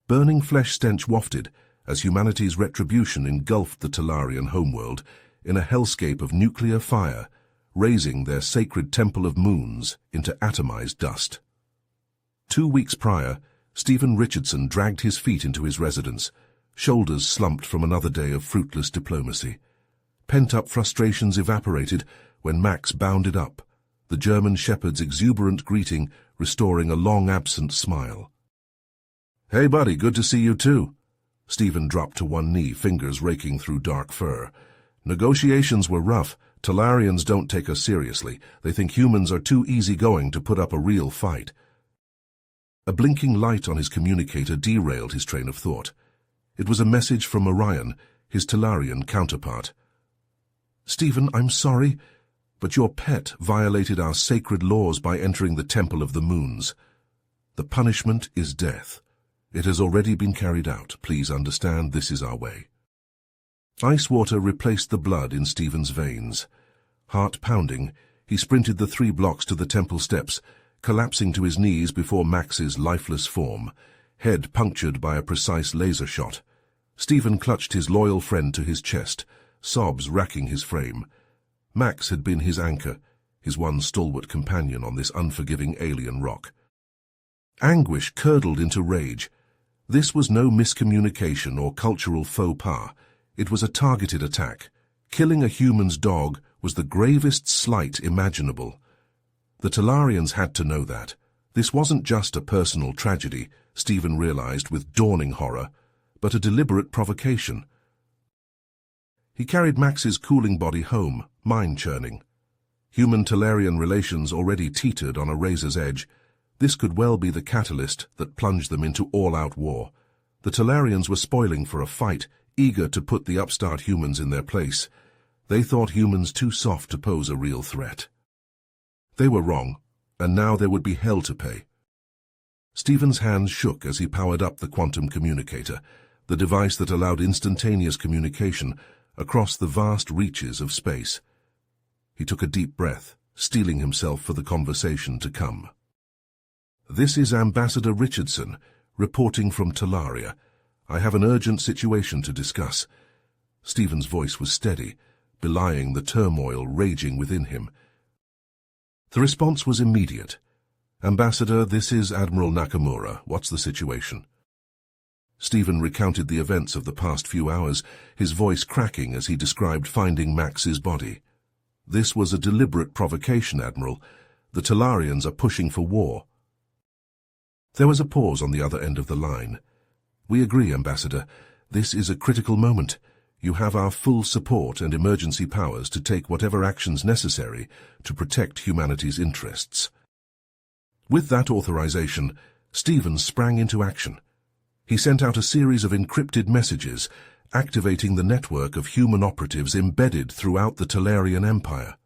Burning flesh stench wafted as humanity's retribution engulfed the Talarian homeworld in a hellscape of nuclear fire, raising their sacred temple of moons into atomized dust. 2 weeks prior, Stephen Richardson dragged his feet into his residence, shoulders slumped from another day of fruitless diplomacy. Pent-up frustrations evaporated when Max bounded up, the German shepherd's exuberant greeting restoring a long-absent smile. "Hey, buddy, good to see you too." Stephen dropped to one knee, fingers raking through dark fur. "Negotiations were rough. Talarians don't take us seriously. They think humans are too easygoing to put up a real fight." A blinking light on his communicator derailed his train of thought. It was a message from Orion, his Talarian counterpart. "Stephen, I'm sorry, but your pet violated our sacred laws by entering the Temple of the Moons. The punishment is death. It has already been carried out. Please understand, this is our way." Ice water replaced the blood in Stephen's veins. Heart pounding, he sprinted the 3 blocks to the temple steps, collapsing to his knees before Max's lifeless form, head punctured by a precise laser shot. Stephen clutched his loyal friend to his chest, sobs racking his frame. Max had been his anchor, his one stalwart companion on this unforgiving alien rock. Anguish curdled into rage. This was no miscommunication or cultural faux pas. It was a targeted attack. Killing a human's dog was the gravest slight imaginable. The Talarians had to know that. This wasn't just a personal tragedy, Stephen realized with dawning horror, but a deliberate provocation. He carried Max's cooling body home, mind-churning. Human-Talarian relations already teetered on a razor's edge. This could well be the catalyst that plunged them into all-out war. The Talarians were spoiling for a fight, eager to put the upstart humans in their place. They thought humans too soft to pose a real threat. They were wrong, and now there would be hell to pay. Stephen's hands shook as he powered up the quantum communicator, the device that allowed instantaneous communication across the vast reaches of space. He took a deep breath, steeling himself for the conversation to come. "This is Ambassador Richardson, reporting from Talaria. I have an urgent situation to discuss." Stephen's voice was steady, belying the turmoil raging within him. The response was immediate. "Ambassador, this is Admiral Nakamura. What's the situation?" Stephen recounted the events of the past few hours, his voice cracking as he described finding Max's body. "This was a deliberate provocation, Admiral. The Talarians are pushing for war." There was a pause on the other end of the line. "We agree, Ambassador. This is a critical moment. You have our full support and emergency powers to take whatever actions necessary to protect humanity's interests." With that authorization, Stephen sprang into action. He sent out a series of encrypted messages, activating the network of human operatives embedded throughout the Talarian Empire.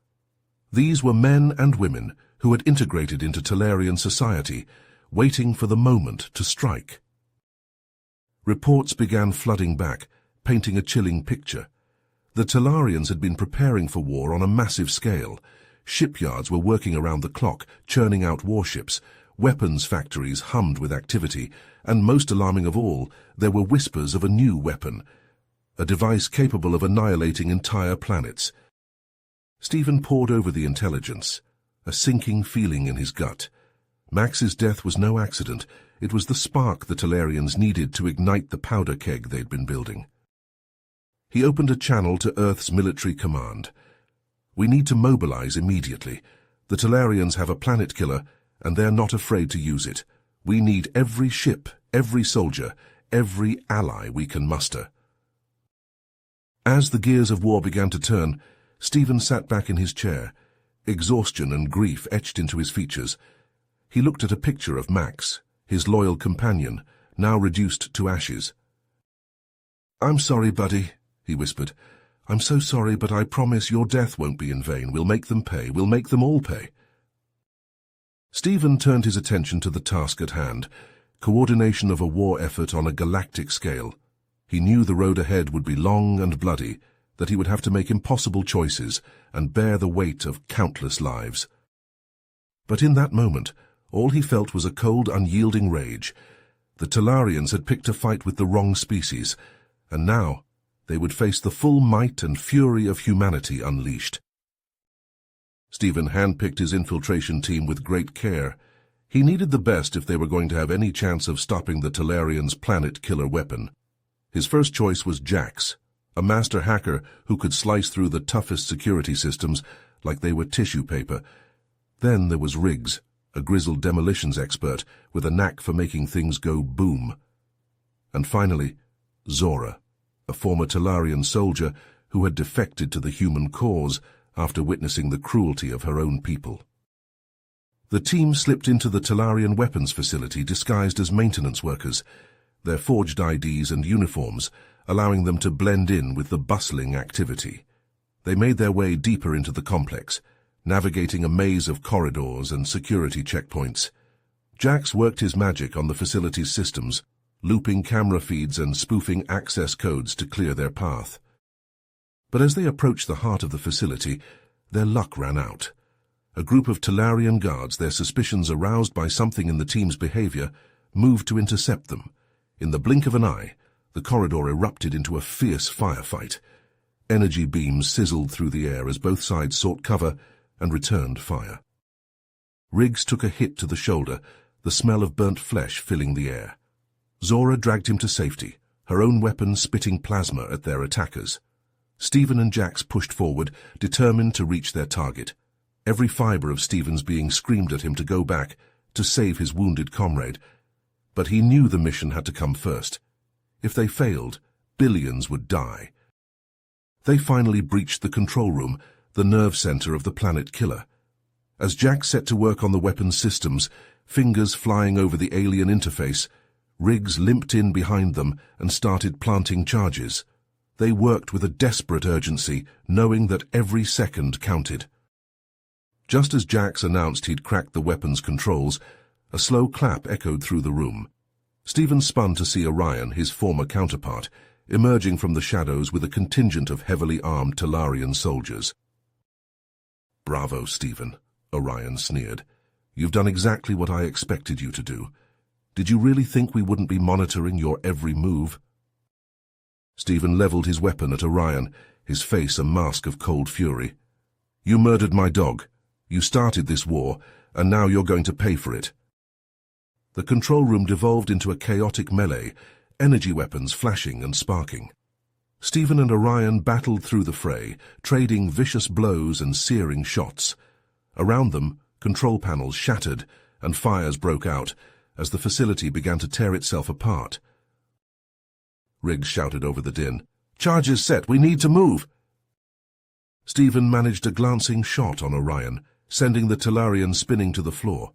These were men and women who had integrated into Talarian society, waiting for the moment to strike. Reports began flooding back, painting a chilling picture. The Talarians had been preparing for war on a massive scale. Shipyards were working around the clock, churning out warships. Weapons factories hummed with activity, and most alarming of all, there were whispers of a new weapon, a device capable of annihilating entire planets. Stephen pored over the intelligence, a sinking feeling in his gut. Max's death was no accident. It was the spark the Talarians needed to ignite the powder keg they'd been building. He opened a channel to Earth's military command. "We need to mobilize immediately. The Talarians have a planet killer, and they're not afraid to use it. We need every ship, every soldier, every ally we can muster." As the gears of war began to turn, Stephen sat back in his chair, exhaustion and grief etched into his features. He looked at a picture of Max, his loyal companion, now reduced to ashes. "I'm sorry, buddy," he whispered. "I'm so sorry, but I promise your death won't be in vain. We'll make them pay. We'll make them all pay." Stephen turned his attention to the task at hand, coordination of a war effort on a galactic scale. He knew the road ahead would be long and bloody, that he would have to make impossible choices and bear the weight of countless lives. But in that moment, all he felt was a cold, unyielding rage. The Talarians had picked a fight with the wrong species, and now they would face the full might and fury of humanity unleashed. Stephen handpicked his infiltration team with great care. He needed the best if they were going to have any chance of stopping the Talarians' planet-killer weapon. His first choice was Jax, a master hacker who could slice through the toughest security systems like they were tissue paper. Then there was Riggs, a grizzled demolitions expert with a knack for making things go boom. And finally, Zora, a former Talarian soldier who had defected to the human cause after witnessing the cruelty of her own people. The team slipped into the Talarian weapons facility disguised as maintenance workers, their forged IDs and uniforms allowing them to blend in with the bustling activity. They made their way deeper into the complex, navigating a maze of corridors and security checkpoints. Jax worked his magic on the facility's systems, looping camera feeds and spoofing access codes to clear their path. But as they approached the heart of the facility, their luck ran out. A group of Talarian guards, their suspicions aroused by something in the team's behavior, moved to intercept them. In the blink of an eye, the corridor erupted into a fierce firefight. Energy beams sizzled through the air as both sides sought cover and returned fire. Riggs took a hit to the shoulder, the smell of burnt flesh filling the air. Zora dragged him to safety, her own weapon spitting plasma at their attackers. Stephen and Jax pushed forward, determined to reach their target. Every fiber of Stephen's being screamed at him to go back, to save his wounded comrade. But he knew the mission had to come first. If they failed, billions would die. They finally breached the control room, the nerve center of the planet killer. As Jax set to work on the weapons systems, fingers flying over the alien interface, Riggs limped in behind them and started planting charges. They worked with a desperate urgency, knowing that every second counted. Just as Jax announced he'd cracked the weapons controls, a slow clap echoed through the room. Stephen spun to see Orion, his former counterpart, emerging from the shadows with a contingent of heavily armed Talarian soldiers. "Bravo, Stephen," Orion sneered. "You've done exactly what I expected you to do. Did you really think we wouldn't be monitoring your every move?" Stephen leveled his weapon at Orion, his face a mask of cold fury. "You murdered my dog. You started this war, and now you're going to pay for it." The control room devolved into a chaotic melee, energy weapons flashing and sparking. Stephen and Orion battled through the fray, trading vicious blows and searing shots. Around them, control panels shattered and fires broke out as the facility began to tear itself apart. Riggs shouted over the din. "Charges set, we need to move!" Stephen managed a glancing shot on Orion, sending the Talarian spinning to the floor.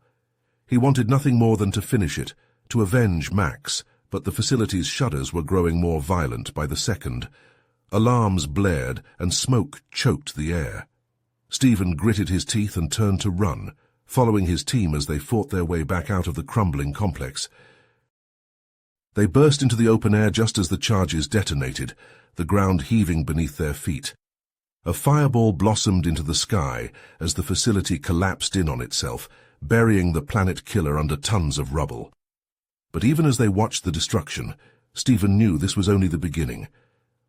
He wanted nothing more than to finish it, to avenge Max, but the facility's shudders were growing more violent by the second. Alarms blared and smoke choked the air. Stephen gritted his teeth and turned to run, following his team as they fought their way back out of the crumbling complex. They burst into the open air just as the charges detonated, the ground heaving beneath their feet. A fireball blossomed into the sky as the facility collapsed in on itself, burying the planet killer under tons of rubble. But even as they watched the destruction, Stephen knew this was only the beginning.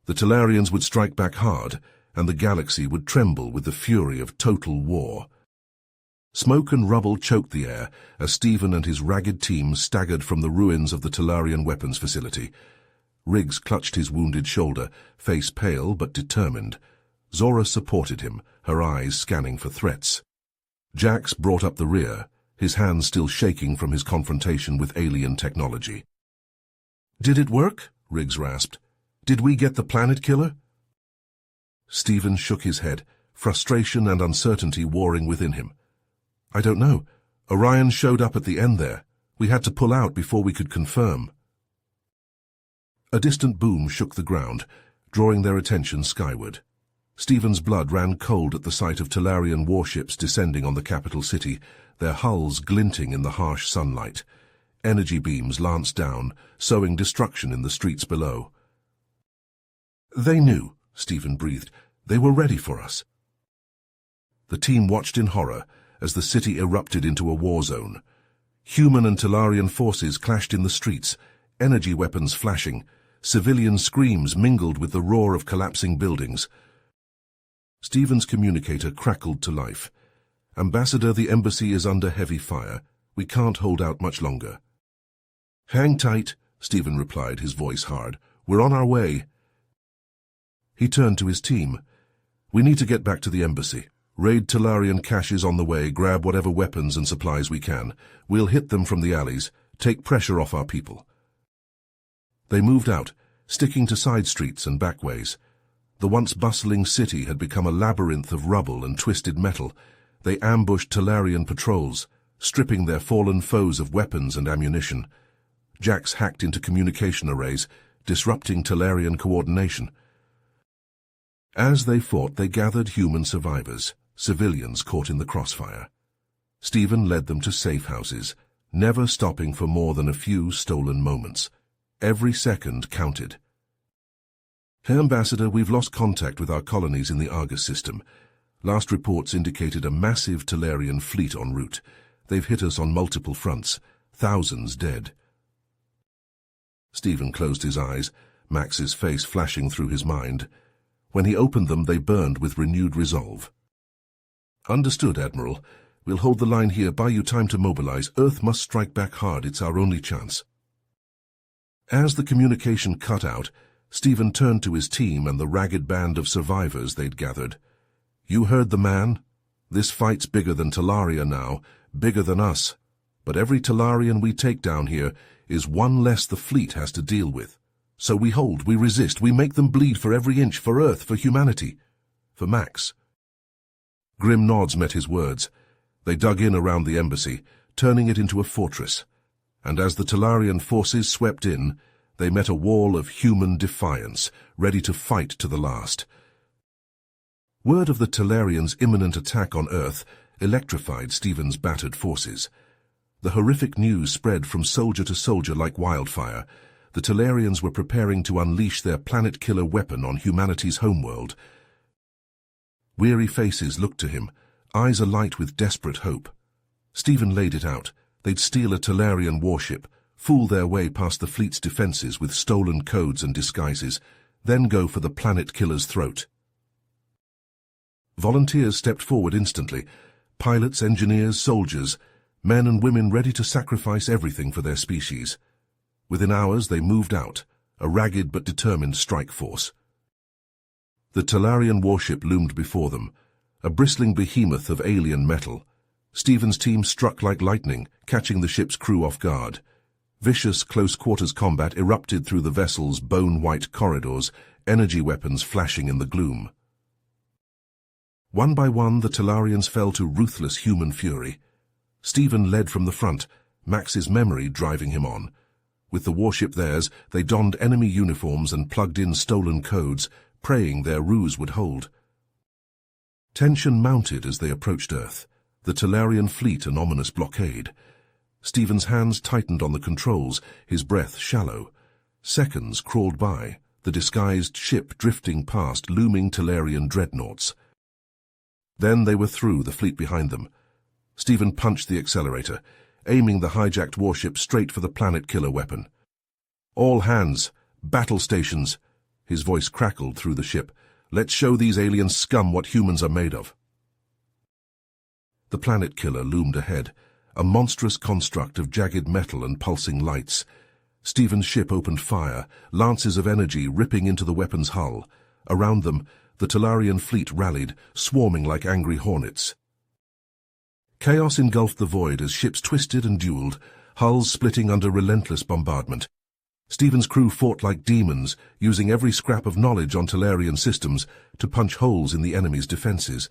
The Talarians would strike back hard, and the galaxy would tremble with the fury of total war. Smoke and rubble choked the air as Stephen and his ragged team staggered from the ruins of the Talarian weapons facility. Riggs clutched his wounded shoulder, face pale but determined. Zora supported him, her eyes scanning for threats. Jax brought up the rear, his hands still shaking from his confrontation with alien technology. "Did it work?" Riggs rasped. "Did we get the planet killer?" Stephen shook his head, frustration and uncertainty warring within him. "I don't know. Orion showed up at the end there. We had to pull out before we could confirm." A distant boom shook the ground, drawing their attention skyward. Stephen's blood ran cold at the sight of Talarian warships descending on the capital city, their hulls glinting in the harsh sunlight. Energy beams lanced down, sowing destruction in the streets below. "They knew," Stephen breathed. "They were ready for us." The team watched in horror as the city erupted into a war zone. Human and Talarian forces clashed in the streets, energy weapons flashing, civilian screams mingled with the roar of collapsing buildings. Stephen's communicator crackled to life. "Ambassador, the embassy is under heavy fire. We can't hold out much longer." "Hang tight," Stephen replied, his voice hard. "We're on our way." He turned to his team. "We need to get back to the embassy. Raid Talarian caches on the way, grab whatever weapons and supplies we can. We'll hit them from the alleys, take pressure off our people." They moved out, sticking to side streets and backways. The once bustling city had become a labyrinth of rubble and twisted metal. They ambushed Talarian patrols, stripping their fallen foes of weapons and ammunition. Jacks hacked into communication arrays, disrupting Talarian coordination. As they fought, they gathered human survivors, civilians caught in the crossfire. Stephen led them to safe houses, never stopping for more than a few stolen moments. Every second counted. "Hey, Ambassador, we've lost contact with our colonies in the Argus system. Last reports indicated a massive Talarian fleet en route. They've hit us on multiple fronts, thousands dead." Stephen closed his eyes, Max's face flashing through his mind. When he opened them, they burned with renewed resolve. "Understood, Admiral. We'll hold the line here, buy you time to mobilize. Earth must strike back hard. It's our only chance." As the communication cut out, Stephen turned to his team and the ragged band of survivors they'd gathered. "You heard the man? This fight's bigger than Talaria now, bigger than us. But every Talarian we take down here is one less the fleet has to deal with. So we hold, we resist, we make them bleed for every inch, for Earth, for humanity, for Max." Grim nods met his words. They dug in around the embassy, turning it into a fortress. And as the Talarian forces swept in, they met a wall of human defiance, ready to fight to the last. Word of the Talarians' imminent attack on Earth electrified Stephen's battered forces. The horrific news spread from soldier to soldier like wildfire. The Talarians were preparing to unleash their planet-killer weapon on humanity's homeworld. Weary faces looked to him, eyes alight with desperate hope. Stephen laid it out. They'd steal a Talarian warship, fool their way past the fleet's defenses with stolen codes and disguises, then go for the planet-killer's throat. Volunteers stepped forward instantly. Pilots, engineers, soldiers, men and women ready to sacrifice everything for their species. Within hours they moved out, a ragged but determined strike force. The Talarian warship loomed before them, a bristling behemoth of alien metal. Stephen's team struck like lightning, catching the ship's crew off guard. Vicious close-quarters combat erupted through the vessel's bone-white corridors, energy weapons flashing in the gloom. One by one, the Talarians fell to ruthless human fury. Stephen led from the front, Max's memory driving him on. With the warship theirs, they donned enemy uniforms and plugged in stolen codes, praying their ruse would hold. Tension mounted as they approached Earth, the Talarian fleet an ominous blockade. Stephen's hands tightened on the controls, his breath shallow. Seconds crawled by, the disguised ship drifting past looming Talarian dreadnoughts. Then they were through, the fleet behind them. Stephen punched the accelerator, aiming the hijacked warship straight for the planet-killer weapon. "All hands, battle stations," his voice crackled through the ship. "Let's show these alien scum what humans are made of." The planet-killer loomed ahead, a monstrous construct of jagged metal and pulsing lights. Stephen's ship opened fire, lances of energy ripping into the weapon's hull. Around them, the Talarian fleet rallied, swarming like angry hornets. Chaos engulfed the void as ships twisted and dueled, hulls splitting under relentless bombardment. Stephen's crew fought like demons, using every scrap of knowledge on Talarian systems to punch holes in the enemy's defenses.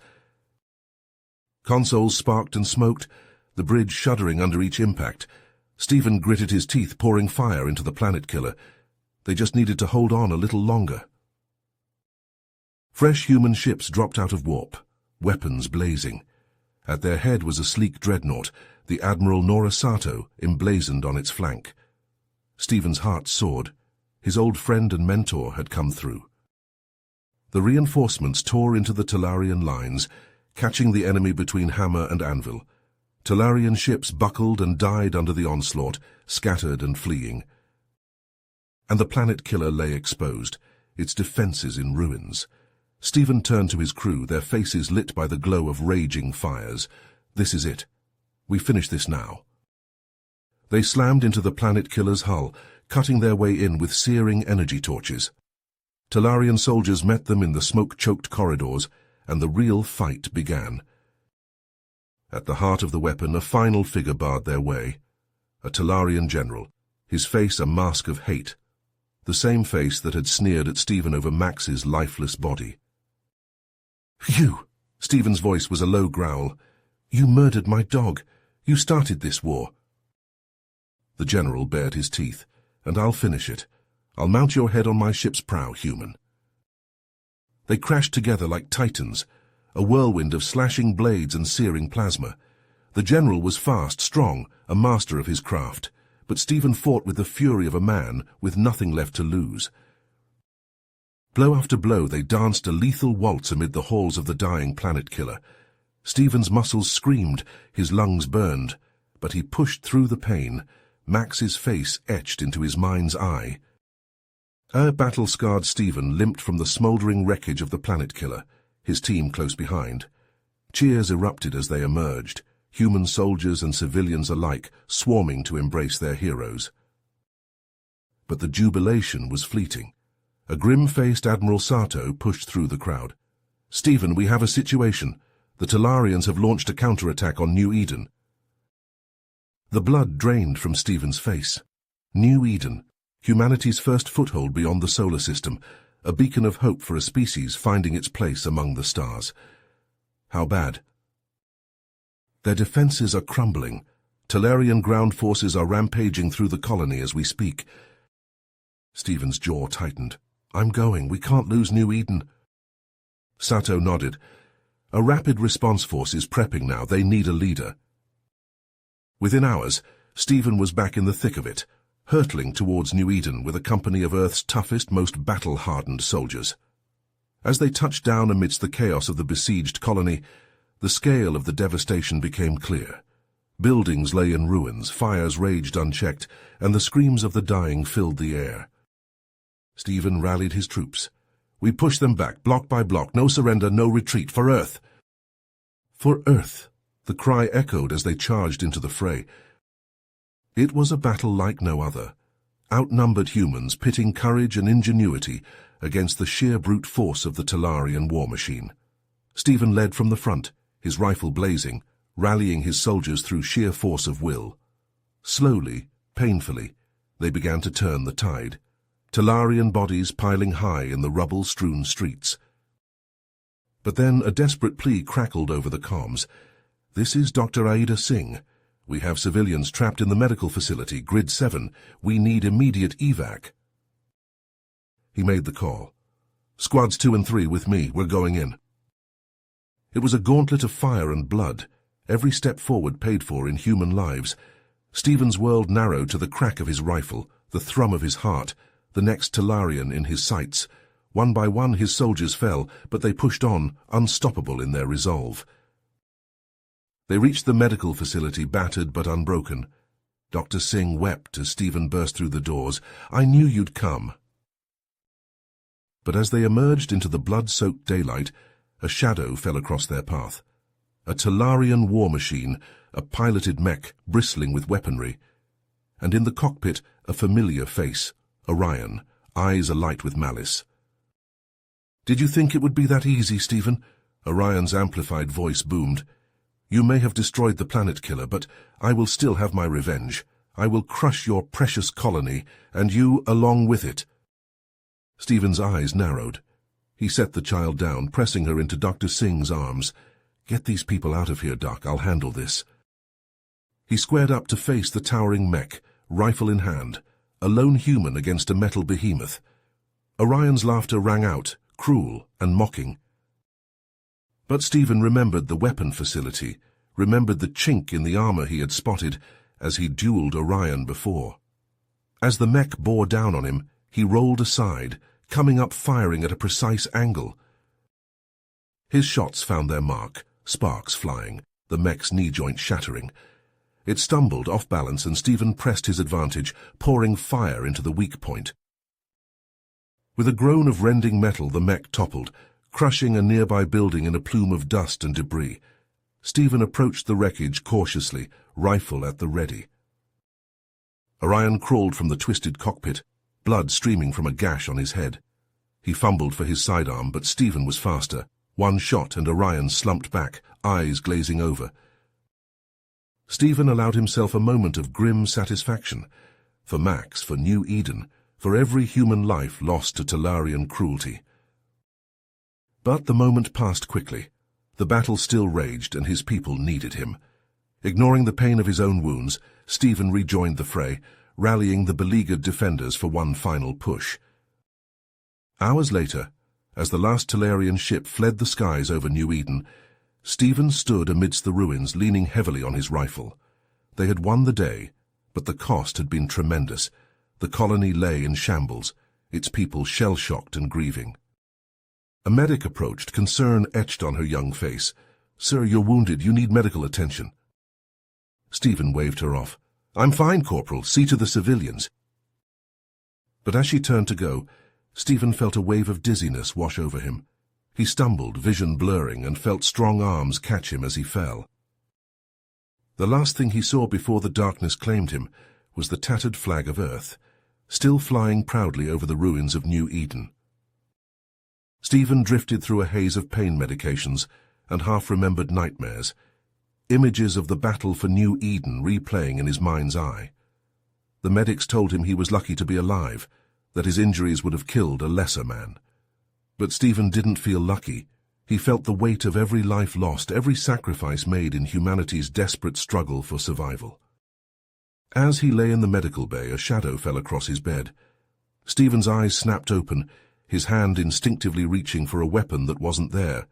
Consoles sparked and smoked, the bridge shuddering under each impact. Stephen gritted his teeth, pouring fire into the planet-killer. They just needed to hold on a little longer. Fresh human ships dropped out of warp, weapons blazing. At their head was a sleek dreadnought, the Admiral Norisato emblazoned on its flank. Stephen's heart soared. His old friend and mentor had come through. The reinforcements tore into the Talarian lines, catching the enemy between hammer and anvil. Talarian ships buckled and died under the onslaught, scattered and fleeing. and the planet killer lay exposed, its defenses in ruins. Stephen turned to his crew, their faces lit by the glow of raging fires. "This is it. We finish this now." They slammed into the planet killer's hull, cutting their way in with searing energy torches. Talarian soldiers met them in the smoke-choked corridors, and the real fight began. At the heart of the weapon, a final figure barred their way. A Talarian general, his face a mask of hate, the same face that had sneered at Stephen over Max's lifeless body. "You!" Stephen's voice was a low growl. "You murdered my dog. You started this war." The general bared his teeth. "And I'll finish it. I'll mount your head on my ship's prow, human." They crashed together like titans, a whirlwind of slashing blades and searing plasma. The general was fast, strong, a master of his craft, but Stephen fought with the fury of a man with nothing left to lose. Blow after blow, they danced a lethal waltz amid the halls of the dying planet killer. Stephen's muscles screamed, his lungs burned, but he pushed through the pain, Max's face etched into his mind's eye. Battle-scarred Stephen limped from the smouldering wreckage of the planet killer, his team close behind. Cheers erupted as they emerged, human soldiers and civilians alike swarming to embrace their heroes. But the jubilation was fleeting. A grim-faced Admiral Sato pushed through the crowd. "Stephen, we have a situation. The Talarians have launched a counterattack on New Eden." The blood drained from Stephen's face. New Eden, humanity's first foothold beyond the solar system, a beacon of hope for a species finding its place among the stars. How bad? "Their defenses are crumbling. Talarian ground forces are rampaging through the colony as we speak." Stephen's jaw tightened. "I'm going. We can't lose New Eden." Sato nodded. "A rapid response force is prepping now. They need a leader." Within hours, Stephen was back in the thick of it, hurtling towards New Eden with a company of Earth's toughest, most battle-hardened soldiers. As they touched down amidst the chaos of the besieged colony, the scale of the devastation became clear. Buildings lay in ruins, fires raged unchecked, and the screams of the dying filled the air. Stephen rallied his troops. "We push them back, block by block, no surrender, no retreat, for Earth." "For Earth," the cry echoed as they charged into the fray. It was a battle like no other. Outnumbered humans pitting courage and ingenuity against the sheer brute force of the Talarian war machine. Stephen led from the front, his rifle blazing, rallying his soldiers through sheer force of will. Slowly, painfully, they began to turn the tide, Talarian bodies piling high in the rubble-strewn streets. But then a desperate plea crackled over the comms. "This is Dr. Aida Singh. We have civilians trapped in the medical facility, Grid 7. We need immediate evac." He made the call. "Squads 2 and 3 with me. We're going in." It was a gauntlet of fire and blood, every step forward paid for in human lives. Stephen's world narrowed to the crack of his rifle, the thrum of his heart, the next Talarian in his sights. One by one his soldiers fell, but they pushed on, unstoppable in their resolve. They reached the medical facility, battered but unbroken. Dr. Singh wept as Stephen burst through the doors. "I knew you'd come." But as they emerged into the blood-soaked daylight, a shadow fell across their path. A Talarian war machine, a piloted mech bristling with weaponry. And in the cockpit, a familiar face, Orion, eyes alight with malice. "Did you think it would be that easy, Stephen?" Orion's amplified voice boomed. "You may have destroyed the planet killer, but I will still have my revenge. I will crush your precious colony, and you along with it." Stephen's eyes narrowed. He set the child down, pressing her into Dr. Singh's arms. "Get these people out of here, Doc. I'll handle this." He squared up to face the towering mech, rifle in hand, a lone human against a metal behemoth. Orion's laughter rang out, cruel and mocking. But Stephen remembered the weapon facility, remembered the chink in the armor he had spotted as he dueled Orion before. As the mech bore down on him, he rolled aside, coming up firing at a precise angle. His shots found their mark, sparks flying, the mech's knee joint shattering. It stumbled off balance and Stephen pressed his advantage, pouring fire into the weak point. With a groan of rending metal, the mech toppled, crushing a nearby building in a plume of dust and debris. Stephen approached the wreckage cautiously, rifle at the ready. Orion crawled from the twisted cockpit, blood streaming from a gash on his head. He fumbled for his sidearm, but Stephen was faster. One shot and Orion slumped back, eyes glazing over. Stephen allowed himself a moment of grim satisfaction. For Max, for New Eden, for every human life lost to Talarian cruelty. But the moment passed quickly. The battle still raged, and his people needed him. Ignoring the pain of his own wounds, Stephen rejoined the fray, rallying the beleaguered defenders for one final push. Hours later, as the last Talarian ship fled the skies over New Eden, Stephen stood amidst the ruins, leaning heavily on his rifle. They had won the day, but the cost had been tremendous. The colony lay in shambles, its people shell-shocked and grieving. A medic approached, concern etched on her young face. "Sir, you're wounded. You need medical attention." Stephen waved her off. "I'm fine, Corporal. See to the civilians." But as she turned to go, Stephen felt a wave of dizziness wash over him. He stumbled, vision blurring, and felt strong arms catch him as he fell. The last thing he saw before the darkness claimed him was the tattered flag of Earth, still flying proudly over the ruins of New Eden. Stephen drifted through a haze of pain medications and half-remembered nightmares, images of the battle for New Eden replaying in his mind's eye. The medics told him he was lucky to be alive, that his injuries would have killed a lesser man. But Stephen didn't feel lucky. He felt the weight of every life lost, every sacrifice made in humanity's desperate struggle for survival. As he lay in the medical bay, a shadow fell across his bed. Stephen's eyes snapped open, his hand instinctively reaching for a weapon that wasn't there.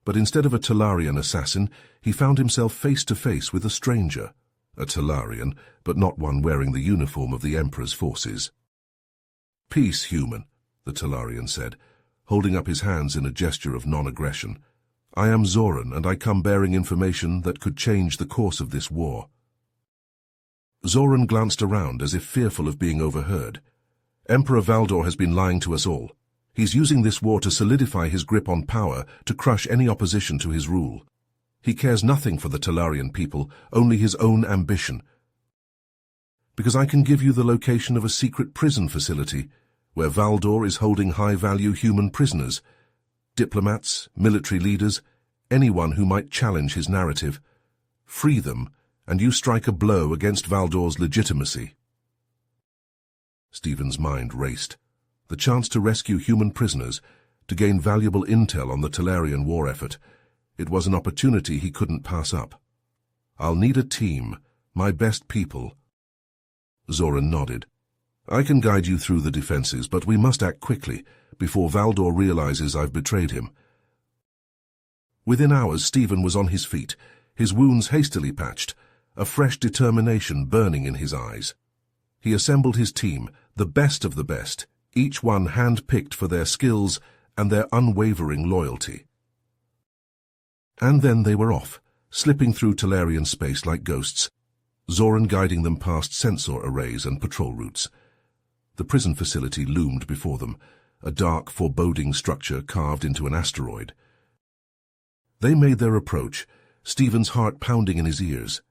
But instead of a Talarian assassin, he found himself face to face with a stranger. A Talarian, but not one wearing the uniform of the Emperor's forces. "Peace, human," the Talarian said, holding up his hands in a gesture of non-aggression. "I am Zoran, and I come bearing information that could change the course of this war." Zoran glanced around as if fearful of being overheard. "Emperor Valdor has been lying to us all. He's using this war to solidify his grip on power, to crush any opposition to his rule. He cares nothing for the Talarian people, only his own ambition. Because I can give you the location of a secret prison facility, where Valdor is holding high-value human prisoners, diplomats, military leaders, anyone who might challenge his narrative. Free them, and you strike a blow against Valdor's legitimacy." Stephen's mind raced. The chance to rescue human prisoners, to gain valuable intel on the Talarian war effort. It was an opportunity he couldn't pass up. "I'll need a team, my best people." Zoran nodded. "I can guide you through the defenses, but we must act quickly, before Valdor realizes I've betrayed him." Within hours, Stephen was on his feet, his wounds hastily patched, a fresh determination burning in his eyes. He assembled his team, the best of the best, each one hand-picked for their skills and their unwavering loyalty. And then they were off, slipping through Talarian space like ghosts, Zoran guiding them past sensor arrays and patrol routes. The prison facility loomed before them, a dark, foreboding structure carved into an asteroid. They made their approach, Stephen's heart pounding in his ears.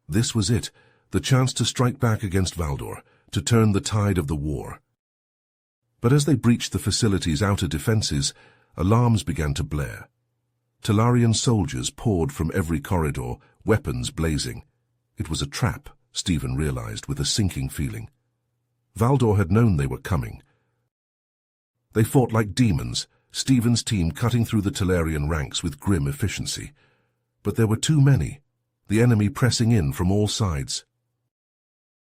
This was it, the chance to strike back against Valdor, to turn the tide of the war. But as they breached the facility's outer defenses, alarms began to blare. Talarian soldiers poured from every corridor, weapons blazing. It was a trap, Stephen realized with a sinking feeling. Valdor had known they were coming. They fought like demons, Stephen's team cutting through the Talarian ranks with grim efficiency. But there were too many, the enemy pressing in from all sides.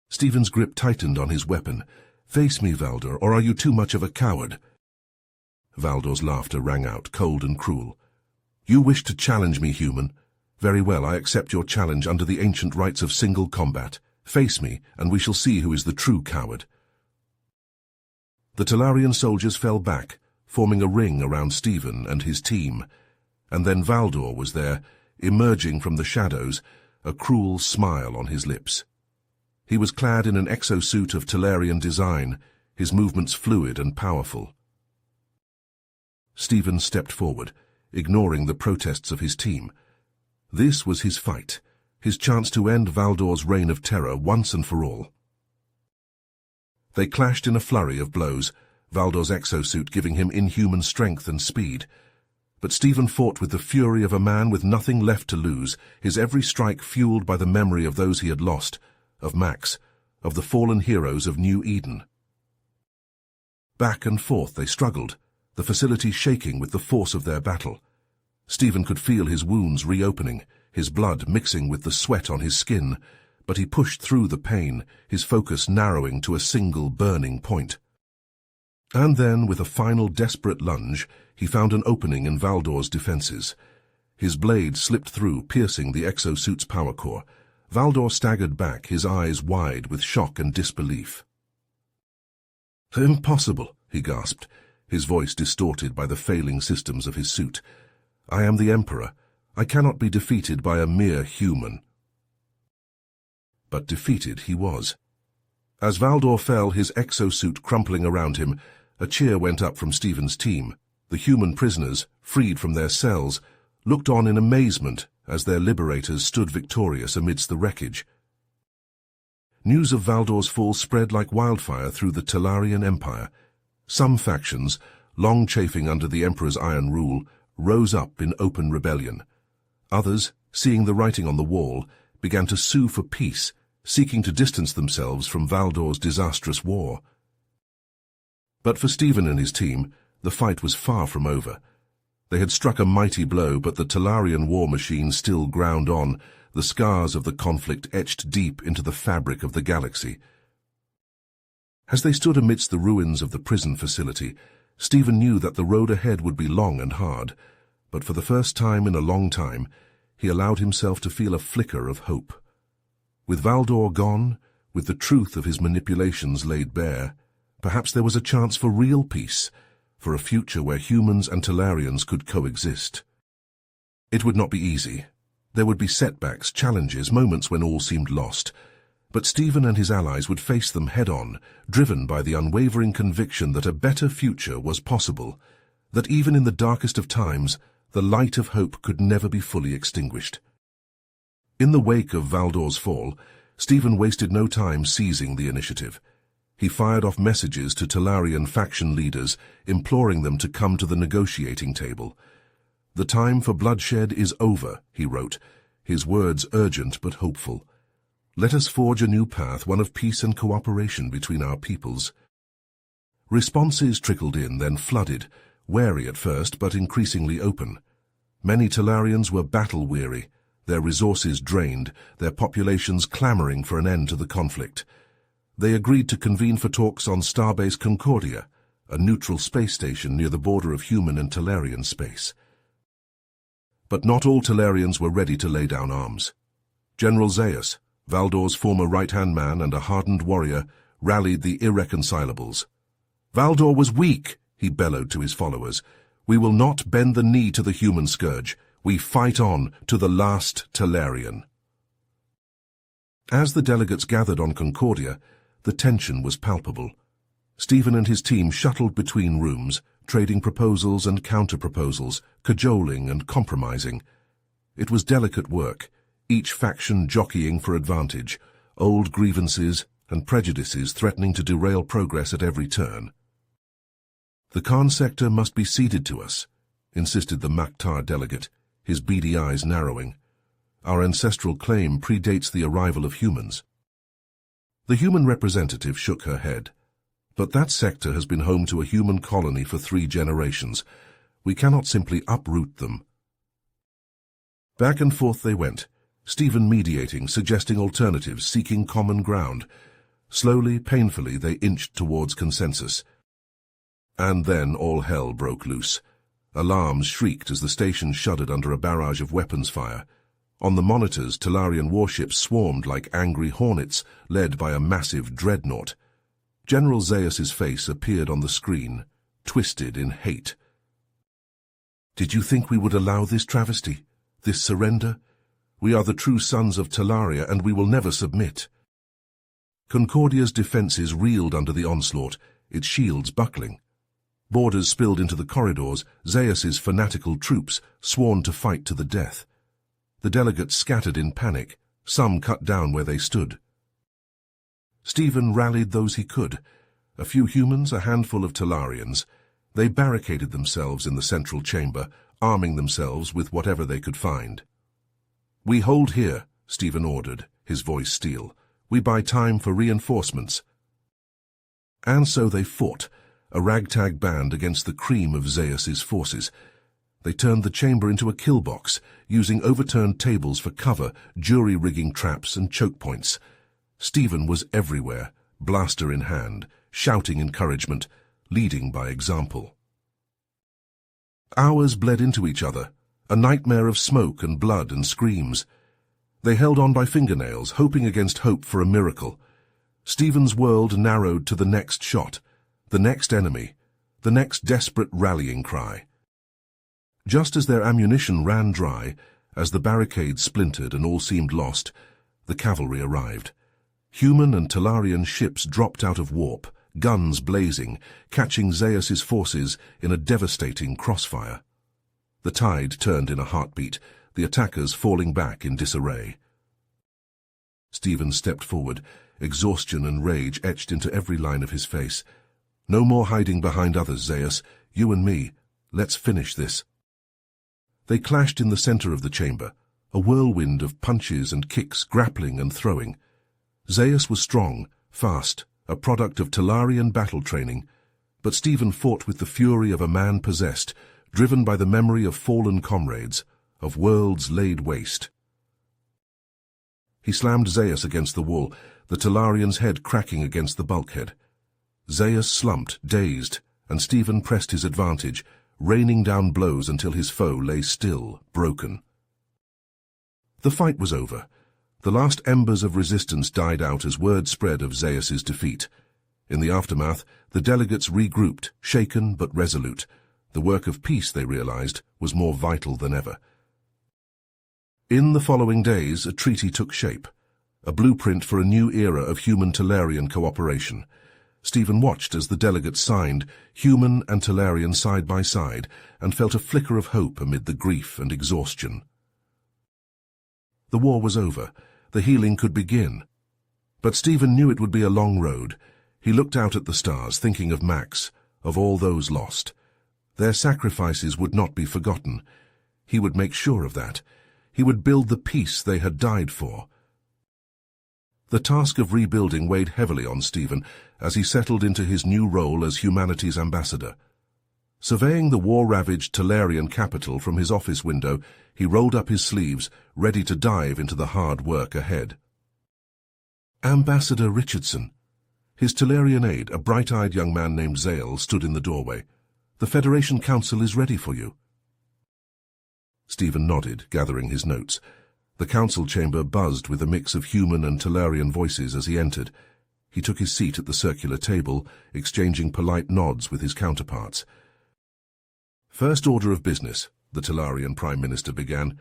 Stephen's grip tightened on his weapon. "Face me, Valdor, or are you too much of a coward?" Valdor's laughter rang out, cold and cruel. "You wish to challenge me, human? Very well, I accept your challenge under the ancient rites of single combat. Face me, and we shall see who is the true coward." The Talarian soldiers fell back, forming a ring around Stephen and his team. And then Valdor was there, emerging from the shadows, a cruel smile on his lips. He was clad in an exosuit of Talarian design, his movements fluid and powerful. Stephen stepped forward, ignoring the protests of his team. This was his fight, his chance to end Valdor's reign of terror once and for all. They clashed in a flurry of blows, Valdor's exosuit giving him inhuman strength and speed. But Stephen fought with the fury of a man with nothing left to lose, his every strike fueled by the memory of those he had lost, of Max, of the fallen heroes of New Eden. Back and forth they struggled, the facility shaking with the force of their battle. Stephen could feel his wounds reopening, his blood mixing with the sweat on his skin, but he pushed through the pain, his focus narrowing to a single burning point. And then, with a final desperate lunge, he found an opening in Valdor's defenses. His blade slipped through, piercing the exosuit's power core. Valdor staggered back, his eyes wide with shock and disbelief. "Impossible," he gasped, his voice distorted by the failing systems of his suit. "I am the Emperor. I cannot be defeated by a mere human." But defeated he was. As Valdor fell, his exosuit crumpling around him, a cheer went up from Stephen's team. The human prisoners, freed from their cells, looked on in amazement as their liberators stood victorious amidst the wreckage. News of Valdor's fall spread like wildfire through the Talarian Empire. Some factions, long chafing under the Emperor's iron rule, rose up in open rebellion. Others, seeing the writing on the wall, began to sue for peace, seeking to distance themselves from Valdor's disastrous war. But for Stephen and his team, the fight was far from over. They had struck a mighty blow, but the Talarian war machine still ground on, the scars of the conflict etched deep into the fabric of the galaxy. As they stood amidst the ruins of the prison facility, Stephen knew that the road ahead would be long and hard, but for the first time in a long time, he allowed himself to feel a flicker of hope. With Valdor gone, with the truth of his manipulations laid bare, perhaps there was a chance for real peace, for a future where humans and Talarians could coexist. It would not be easy. There would be setbacks, challenges, moments when all seemed lost. But Stephen and his allies would face them head-on, driven by the unwavering conviction that a better future was possible, that even in the darkest of times, the light of hope could never be fully extinguished. In the wake of Valdor's fall, Stephen wasted no time seizing the initiative. He fired off messages to Talarian faction leaders, imploring them to come to the negotiating table. "The time for bloodshed is over," he wrote, his words urgent but hopeful. "Let us forge a new path, one of peace and cooperation between our peoples." Responses trickled in, then flooded, wary at first but increasingly open. Many Talarians were battle-weary, their resources drained, their populations clamoring for an end to the conflict. They agreed to convene for talks on Starbase Concordia, a neutral space station near the border of human and Talarian space. But not all Talarians were ready to lay down arms. General Zaius, Valdor's former right-hand man and a hardened warrior, rallied the irreconcilables. "Valdor was weak," he bellowed to his followers. "We will not bend the knee to the human scourge. We fight on to the last Talarian." As the delegates gathered on Concordia, the tension was palpable. Stephen and his team shuttled between rooms, trading proposals and counter-proposals, cajoling and compromising. It was delicate work, each faction jockeying for advantage, old grievances and prejudices threatening to derail progress at every turn. "The Khan sector must be ceded to us," insisted the Maktar delegate, his beady eyes narrowing. "Our ancestral claim predates the arrival of humans." The human representative shook her head. "But that sector has been home to a human colony for 3 generations. We cannot simply uproot them." Back and forth they went, Stephen mediating, suggesting alternatives, seeking common ground. Slowly, painfully, they inched towards consensus. And then all hell broke loose. Alarms shrieked as the station shuddered under a barrage of weapons fire. On the monitors, Talarian warships swarmed like angry hornets, led by a massive dreadnought. General Zaius's face appeared on the screen, twisted in hate. "Did you think we would allow this travesty, this surrender? We are the true sons of Talaria, and we will never submit." Concordia's defenses reeled under the onslaught, its shields buckling. Boarders spilled into the corridors, Zeus's fanatical troops sworn to fight to the death. The delegates scattered in panic, some cut down where they stood. Stephen rallied those he could, a few humans, a handful of Talarians. They barricaded themselves in the central chamber, arming themselves with whatever they could find. "We hold here," Stephen ordered, his voice steel. "We buy time for reinforcements." And so they fought, a ragtag band against the cream of Zeus's forces. They turned the chamber into a kill box, using overturned tables for cover, jury-rigging traps and choke points. Stephen was everywhere, blaster in hand, shouting encouragement, leading by example. Hours bled into each other, a nightmare of smoke and blood and screams. They held on by fingernails, hoping against hope for a miracle. Stephen's world narrowed to the next shot, the next enemy, the next desperate rallying cry. Just as their ammunition ran dry, as the barricades splintered and all seemed lost, the cavalry arrived. Human and Talarian ships dropped out of warp, guns blazing, catching Zeus's forces in a devastating crossfire. The tide turned in a heartbeat, the attackers falling back in disarray. Stephen stepped forward, exhaustion and rage etched into every line of his face. "No more hiding behind others, Zeus. You and me. Let's finish this." They clashed in the center of the chamber, a whirlwind of punches and kicks, grappling and throwing. Zeus was strong, fast, a product of Talarian battle training, but Stephen fought with the fury of a man possessed, driven by the memory of fallen comrades, of worlds laid waste. He slammed Zeus against the wall, the Talarian's head cracking against the bulkhead. Zeus slumped, dazed, and Stephen pressed his advantage, raining down blows until his foe lay still, broken. The fight was over. The last embers of resistance died out as word spread of Zeus's defeat. In the aftermath, the delegates regrouped, shaken but resolute. The work of peace, they realized, was more vital than ever. In the following days, a treaty took shape, a blueprint for a new era of human-Talarian cooperation. Stephen watched as the delegates signed, human and Talarian side by side, and felt a flicker of hope amid the grief and exhaustion. The war was over. The healing could begin. But Stephen knew it would be a long road. He looked out at the stars, thinking of Max, of all those lost. Their sacrifices would not be forgotten. He would make sure of that. He would build the peace they had died for. The task of rebuilding weighed heavily on Stephen as he settled into his new role as humanity's ambassador. Surveying the war-ravaged Talarian capital from his office window, he rolled up his sleeves, ready to dive into the hard work ahead. Ambassador Richardson. His Talarian aide, a bright-eyed young man named Zale, stood in the doorway. "The Federation Council is ready for you." Stephen nodded, gathering his notes. The council chamber buzzed with a mix of human and Talarian voices as he entered. He took his seat at the circular table, exchanging polite nods with his counterparts. "First order of business," the Talarian Prime Minister began,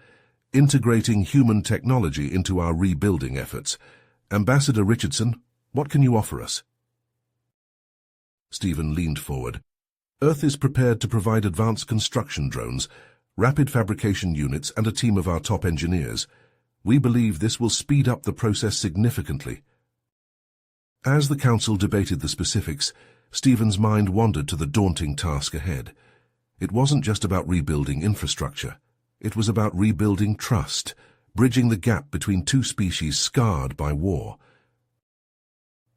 "integrating human technology into our rebuilding efforts. Ambassador Richardson, what can you offer us?" Stephen leaned forward. "Earth is prepared to provide advanced construction drones, rapid fabrication units, and a team of our top engineers. We believe this will speed up the process significantly." As the council debated the specifics, Stephen's mind wandered to the daunting task ahead. It wasn't just about rebuilding infrastructure. It was about rebuilding trust, bridging the gap between two species scarred by war.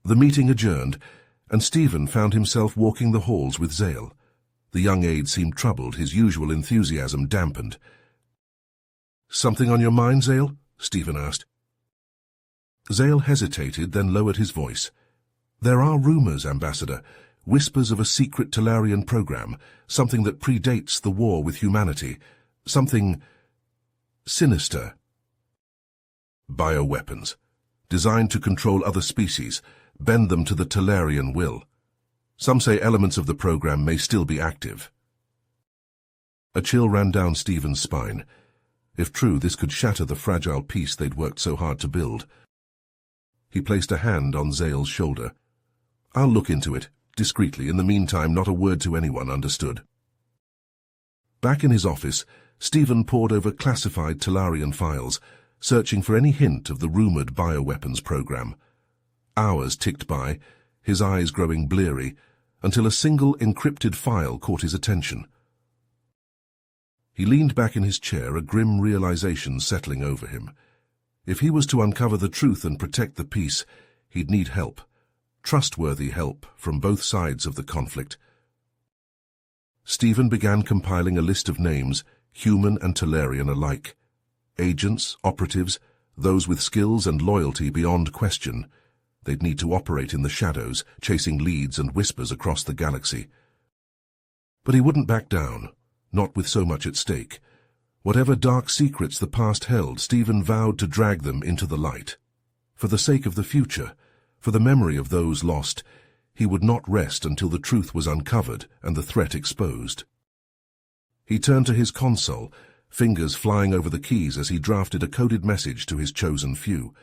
The meeting adjourned, and Stephen found himself walking the halls with Zale. The young aide seemed troubled, his usual enthusiasm dampened. "Something on your mind, Zale?" Stephen asked. Zale hesitated, then lowered his voice. "There are rumors, Ambassador, whispers of a secret Talarian program, something that predates the war with humanity, something sinister. Bioweapons, designed to control other species, bend them to the Talarian will. Some say elements of the program may still be active." A chill ran down Stephen's spine. If true, this could shatter the fragile peace they'd worked so hard to build. He placed a hand on Zale's shoulder. "I'll look into it. discreetly. In the meantime, not a word to anyone, understood. Back in his office, Stephen pored over classified Talarian files, searching for any hint of the rumored bioweapons program. Hours ticked by, his eyes growing bleary, until a single encrypted file caught his attention. He leaned back in his chair, a grim realization settling over him. If he was to uncover the truth and protect the peace, he'd need help. Trustworthy help from both sides of the conflict. Stephen began compiling a list of names, human and Talarian alike. Agents, operatives, those with skills and loyalty beyond question. They'd need to operate in the shadows, chasing leads and whispers across the galaxy. But he wouldn't back down, not with so much at stake. Whatever dark secrets the past held, Stephen vowed to drag them into the light. For the sake of the future, for the memory of those lost, he would not rest until the truth was uncovered and the threat exposed. He turned to his console, fingers flying over the keys as he drafted a coded message to his chosen few.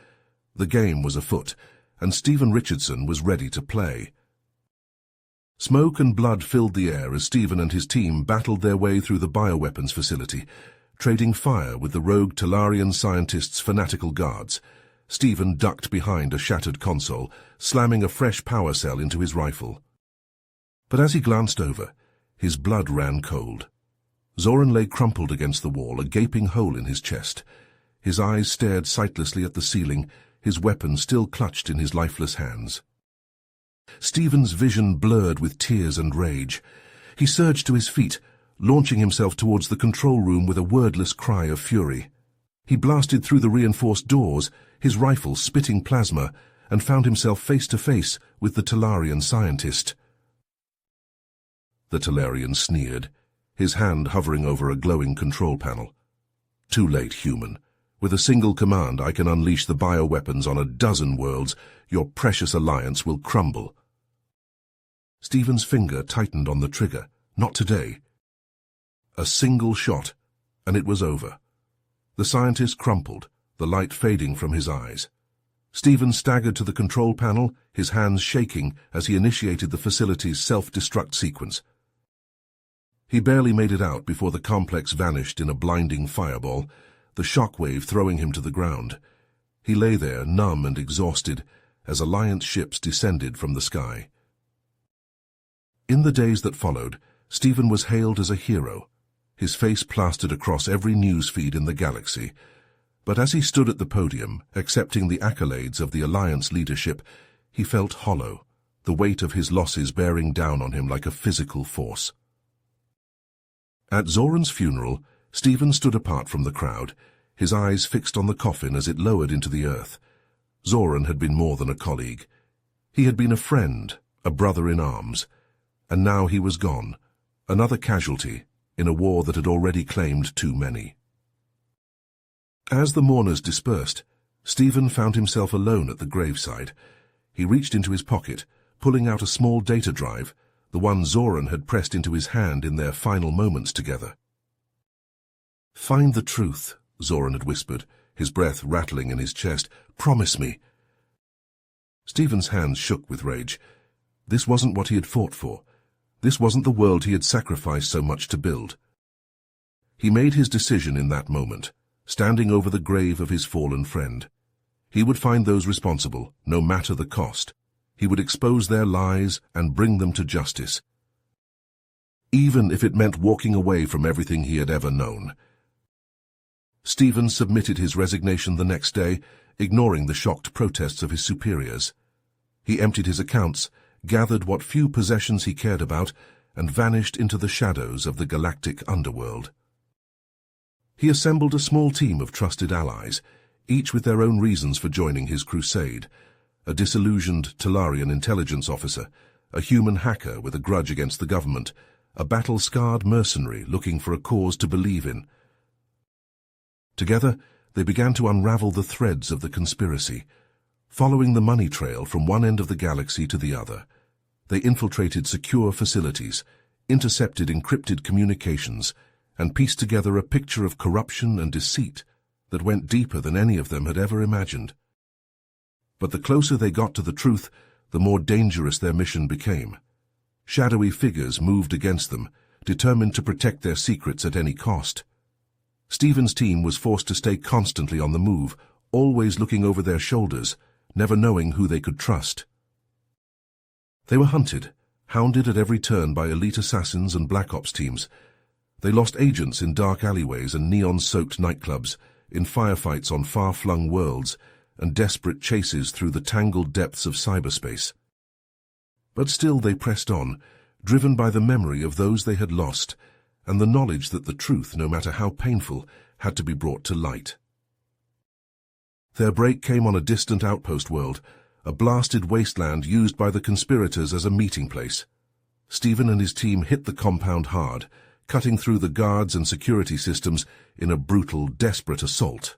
The game was afoot, and Stephen Richardson was ready to play. Smoke and blood filled the air as Stephen and his team battled their way through the bioweapons facility, trading fire with the rogue Talarian scientists' fanatical guards. Stephen ducked behind a shattered console, slamming a fresh power cell into his rifle. But as he glanced over, his blood ran cold. Zoran lay crumpled against the wall, a gaping hole in his chest. His eyes stared sightlessly at the ceiling, his weapon still clutched in his lifeless hands. Stephen's vision blurred with tears and rage. He surged to his feet, launching himself towards the control room with a wordless cry of fury. He blasted through the reinforced doors, his rifle spitting plasma, and found himself face to face with the Talarian scientist. The Talarian sneered, his hand hovering over a glowing control panel. "Too late, human. With a single command, I can unleash the bioweapons on a dozen worlds. Your precious alliance will crumble." Stephen's finger tightened on the trigger. Not today. A single shot, and it was over. The scientist crumpled, the light fading from his eyes. Stephen staggered to the control panel, his hands shaking as he initiated the facility's self-destruct sequence. He barely made it out before the complex vanished in a blinding fireball, the shockwave throwing him to the ground. He lay there, numb and exhausted, as Alliance ships descended from the sky. In the days that followed, Stephen was hailed as a hero, his face plastered across every news feed in the galaxy. But as he stood at the podium, accepting the accolades of the Alliance leadership, he felt hollow, the weight of his losses bearing down on him like a physical force. At Zoran's funeral, Stephen stood apart from the crowd, his eyes fixed on the coffin as it lowered into the earth. Zoran had been more than a colleague. He had been a friend, a brother in arms. And now he was gone, another casualty in a war that had already claimed too many. As the mourners dispersed, Stephen found himself alone at the graveside. He reached into his pocket, pulling out a small data drive, the one Zoran had pressed into his hand in their final moments together. "Find the truth," Zoran had whispered, his breath rattling in his chest. "Promise me." Stephen's hands shook with rage. This wasn't what he had fought for. This wasn't the world he had sacrificed so much to build. He made his decision in that moment, standing over the grave of his fallen friend. He would find those responsible, no matter the cost. He would expose their lies and bring them to justice, even if it meant walking away from everything he had ever known. Stephen submitted his resignation the next day, ignoring the shocked protests of his superiors. He emptied his accounts, gathered what few possessions he cared about, and vanished into the shadows of the galactic underworld. He assembled a small team of trusted allies, each with their own reasons for joining his crusade: a disillusioned Talarian intelligence officer, a human hacker with a grudge against the government, a battle-scarred mercenary looking for a cause to believe in. Together, they began to unravel the threads of the conspiracy, following the money trail from one end of the galaxy to the other. They infiltrated secure facilities, intercepted encrypted communications, and pieced together a picture of corruption and deceit that went deeper than any of them had ever imagined. But the closer they got to the truth, the more dangerous their mission became. Shadowy figures moved against them, determined to protect their secrets at any cost. Stephen's team was forced to stay constantly on the move, always looking over their shoulders, never knowing who they could trust. They were hunted, hounded at every turn by elite assassins and Black Ops teams. They lost agents in dark alleyways and neon-soaked nightclubs, in firefights on far-flung worlds, and desperate chases through the tangled depths of cyberspace. But still they pressed on, driven by the memory of those they had lost, and the knowledge that the truth, no matter how painful, had to be brought to light. Their break came on a distant outpost world, a blasted wasteland used by the conspirators as a meeting place. Stephen and his team hit the compound hard, cutting through the guards and security systems in a brutal, desperate assault.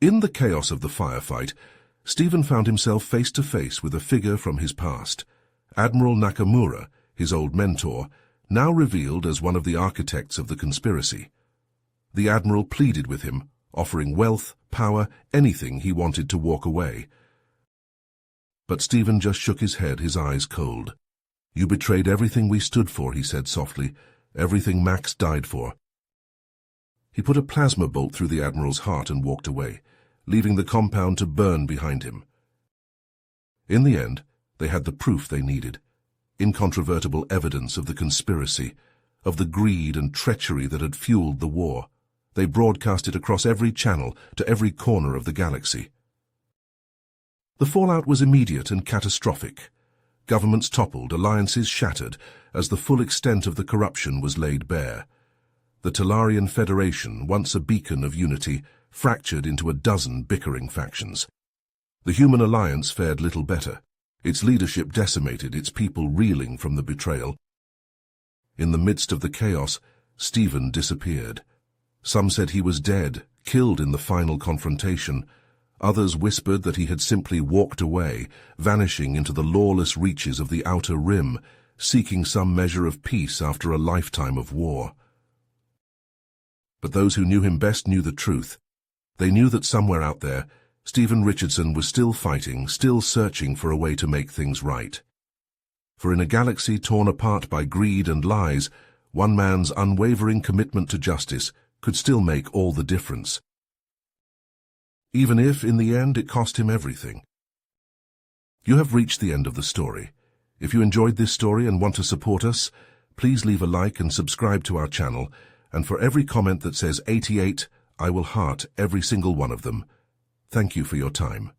In the chaos of the firefight, Stephen found himself face to face with a figure from his past. Admiral Nakamura, his old mentor, now revealed as one of the architects of the conspiracy. The Admiral pleaded with him, offering wealth, power, anything he wanted to walk away. But Stephen just shook his head, his eyes cold. "You betrayed everything we stood for," he said softly, "everything Max died for." He put a plasma bolt through the Admiral's heart and walked away, leaving the compound to burn behind him. In the end, they had the proof they needed. Incontrovertible evidence of the conspiracy, of the greed and treachery that had fueled the war. They broadcast it across every channel, to every corner of the galaxy. The fallout was immediate and catastrophic. Governments toppled, alliances shattered, as the full extent of the corruption was laid bare. The Talarian Federation, once a beacon of unity, fractured into a dozen bickering factions. The human alliance fared little better. Its leadership decimated, its people reeling from the betrayal. In the midst of the chaos, Stephen disappeared. Some said he was dead, killed in the final confrontation. Others whispered that he had simply walked away, vanishing into the lawless reaches of the Outer Rim, seeking some measure of peace after a lifetime of war. But those who knew him best knew the truth. They knew that somewhere out there, Stephen Richardson was still fighting, still searching for a way to make things right. For in a galaxy torn apart by greed and lies, one man's unwavering commitment to justice could still make all the difference. Even if, in the end, it cost him everything. You have reached the end of the story. If you enjoyed this story and want to support us, please leave a like and subscribe to our channel, and for every comment that says 88, I will heart every single one of them. Thank you for your time.